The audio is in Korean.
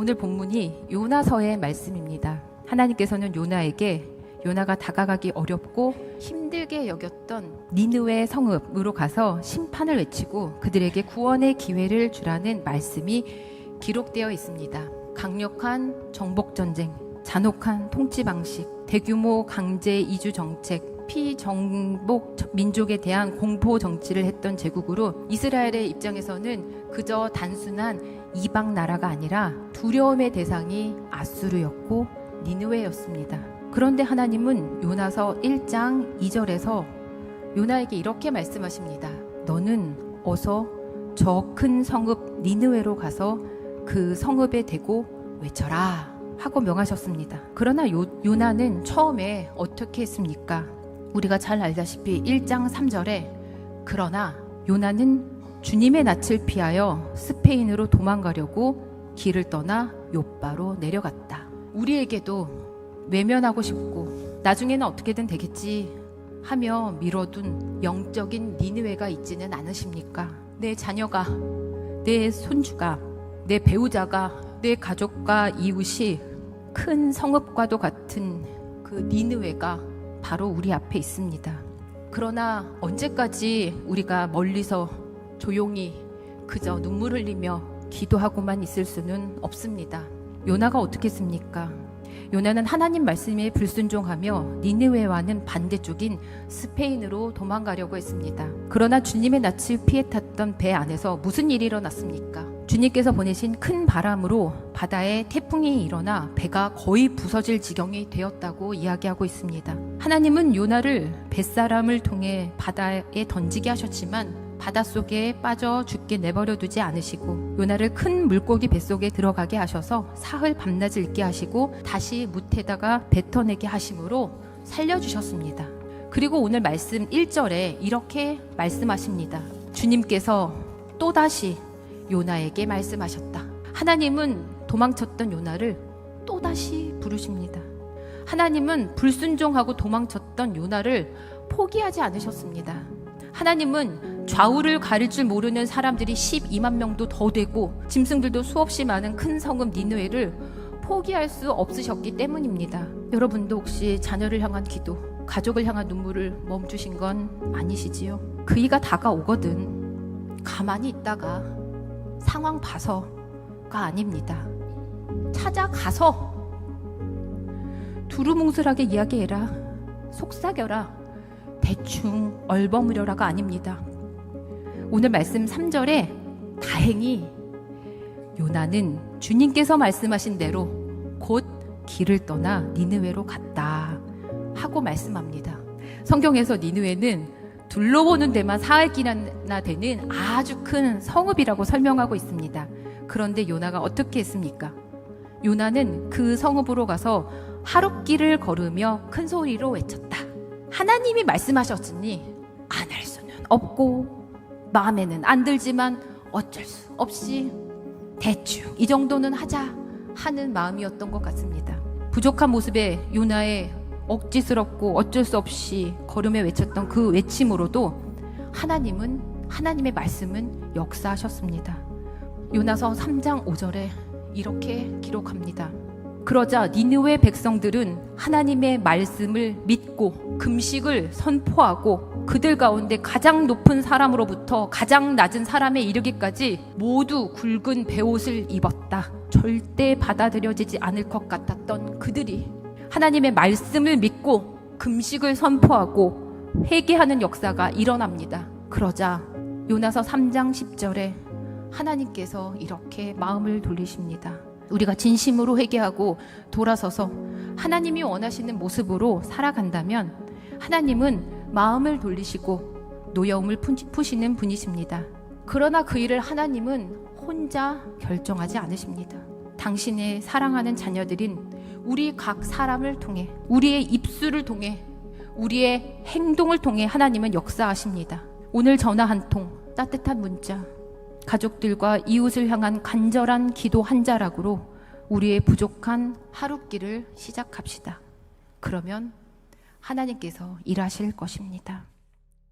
오늘 본문이 요나서의 말씀입니다. 하나님께서는 요나에게 요나가 다가가기 어렵고 힘들게 여겼던 니느웨 성읍으로 가서 심판을 외치고 그들에게 구원의 기회를 주라는 말씀이 기록되어 있습니다. 강력한 정복전쟁, 잔혹한 통치 방식, 대규모 강제 이주 정책, 피정복 민족에 대한 공포 정치를 했던 제국으로 이스라엘의 입장에서는 그저 단순한 이방 나라가 아니라 두려움의 대상이 아수르였고 니느웨였습니다. 그런데 하나님은 요나서 1장 2절에서 요나에게 이렇게 말씀하십니다. 너는 어서 저 큰 성읍 니느웨로 가서 그 성읍에 대고 외쳐라 하고 명하셨습니다. 그러나 요나는 처음에 어떻게 했습니까? 우리가 잘 알다시피 1장 3절에 그러나 요나는 주님의 낯을 피하여 스페인으로 도망가려고 길을 떠나 욥바로 내려갔다. 우리에게도 외면하고 싶고 나중에는 어떻게든 되겠지 하며 미뤄둔 영적인 니느웨가 있지는 않으십니까? 내 자녀가, 내 손주가, 내 배우자가, 내 가족과 이웃이 큰 성읍과도 같은 그 니느웨가 바로 우리 앞에 있습니다. 그러나 언제까지 우리가 멀리서 조용히 그저 눈물 흘리며 기도하고만 있을 수는 없습니다. 요나가 어떻게 했습니까? 요나는 하나님 말씀에 불순종하며 니느웨와는 반대쪽인 스페인으로 도망가려고 했습니다. 그러나 주님의 낯을 피해 탔던 배 안에서 무슨 일이 일어났습니까? 주님께서 보내신 큰 바람으로 바다에 태풍이 일어나 배가 거의 부서질 지경이 되었다고 이야기하고 있습니다. 하나님은 요나를 뱃사람을 통해 바다에 던지게 하셨지만 바닷속에 빠져 죽게 내버려 두지 않으시고 요나를 큰 물고기 뱃속에 들어가게 하셔서 사흘 밤낮을 있게 하시고 다시 뭇에다가 뱉어내게 하심으로 살려주셨습니다. 그리고 오늘 말씀 1절에 이렇게 말씀하십니다. 주님께서 또다시 요나에게 말씀하셨다. 하나님은 도망쳤던 요나를 또다시 부르십니다. 하나님은 불순종하고 도망쳤던 요나를 포기하지 않으셨습니다. 하나님은 좌우를 가릴 줄 모르는 사람들이 12만 명도 더 되고 짐승들도 수없이 많은 큰 성읍 니느웨를 포기할 수 없으셨기 때문입니다. 여러분도 혹시 자녀를 향한 기도, 가족을 향한 눈물을 멈추신 건 아니시지요? 그 이가 다가오거든 가만히 있다가 상황 봐서가 아닙니다. 찾아가서 두루뭉술하게 이야기해라, 속삭여라, 대충 얼버무려라가 아닙니다. 오늘 말씀 3절에 다행히 요나는 주님께서 말씀하신 대로 곧 길을 떠나 니느웨로 갔다 하고 말씀합니다. 성경에서 니느웨는 둘러보는 데만 사흘이나 되는 아주 큰 성읍이라고 설명하고 있습니다. 그런데 요나가 어떻게 했습니까? 요나는 그 성읍으로 가서 하룻길을 걸으며 큰 소리로 외쳤다. 하나님이 말씀하셨으니 안 할 수는 없고 마음에는 안 들지만 어쩔 수 없이 대충 이 정도는 하자 하는 마음이었던 것 같습니다. 부족한 모습에 요나의 억지스럽고 어쩔 수 없이 걸으며 외쳤던 그 외침으로도 하나님의 말씀은 역사하셨습니다. 요나서 3장 5절에 이렇게 기록합니다. 그러자 니느웨 백성들은 하나님의 말씀을 믿고 금식을 선포하고 그들 가운데 가장 높은 사람으로부터 가장 낮은 사람에 이르기까지 모두 굵은 베옷을 입었다. 절대 받아들여지지 않을 것 같았던 그들이 하나님의 말씀을 믿고 금식을 선포하고 회개하는 역사가 일어납니다. 그러자 요나서 3장 10절에 하나님께서 이렇게 마음을 돌리십니다. 우리가 진심으로 회개하고 돌아서서 하나님이 원하시는 모습으로 살아간다면 하나님은 마음을 돌리시고 노여움을 푸시는 분이십니다. 그러나 그 일을 하나님은 혼자 결정하지 않으십니다. 당신의 사랑하는 자녀들인 우리 각 사람을 통해, 우리의 입술을 통해, 우리의 행동을 통해 하나님은 역사하십니다. 오늘 전화 한 통, 따뜻한 문자, 가족들과 이웃을 향한 간절한 기도 한 자락으로 우리의 부족한 하룻길을 시작합시다. 그러면 하나님께서 일하실 것입니다.